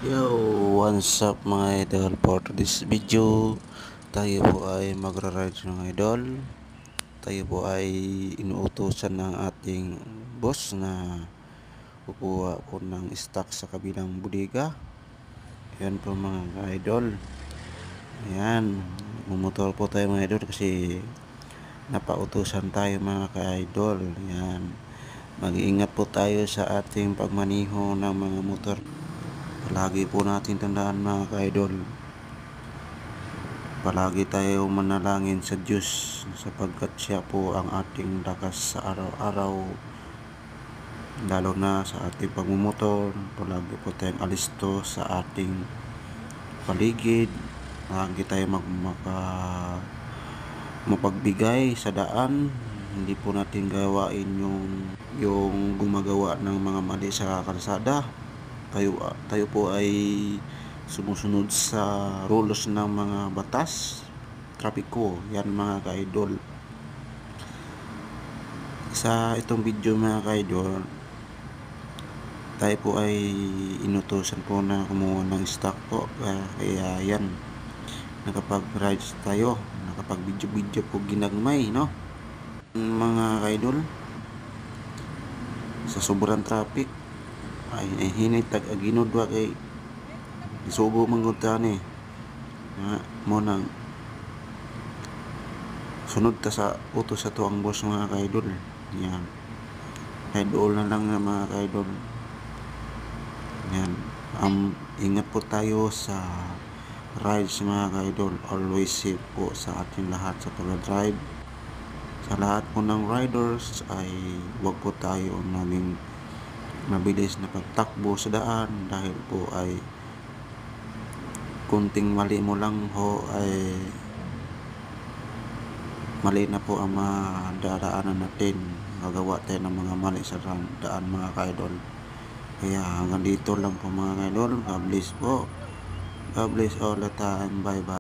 Yo, what's up mga idol? For this video, tayo po ay magra-ride mga idol. Tayo po ay inuutosan ng ating boss na kukuha po ng stock sa kabilang bodega. Ayan po mga idol. Ayan, mumotor po tayo mga idol kasi napautusan tayo mga ka-idol. Ayan, mag-iingat po tayo sa ating pagmaniho ng mga motor. Palagi po natin tandaan mga ka-idol, palagi tayo manalangin sa Diyos sapagkat siya po ang ating lakas sa araw-araw, lalo na sa ating pagmumotor. Palagi po tayong alisto sa ating paligid, palagi tayo mapagbigay sa daan. Hindi po natin gawain yung gumagawa ng mga mali sa kalsada. Tayo po ay sumusunod sa rules ng mga batas trapiko. Yan mga ka-idol. Sa itong video mga ka-idol, tayo po ay inutusan po na kumuha ng stock po. Kaya yan, nakapag-rides tayo, nakapag-video po ginagmay, no? Mga ka-idol, sa sobrang traffic ay hinay tag-aginodwa kay isugo manggutan mo nang sunod ta sa utos sa tuang boss mga ka-idol. Yan, idol na lang na mga ka-idol. Yan, ingat po tayo sa rides mga ka-idol. Always safe po sa ating lahat sa pag-drive. Sa lahat po ng riders ay wag po tayo naging mabilis na pagtakbo sa daan, dahil po ay kunting mali mo lang ho ay mali na po ang madadaanan natin. Gagawa tayo ng mga mali sa daan mga ka-idol. Kaya hanggang dito lang po mga ka-idol. God bless po. God bless all the time. Bye bye.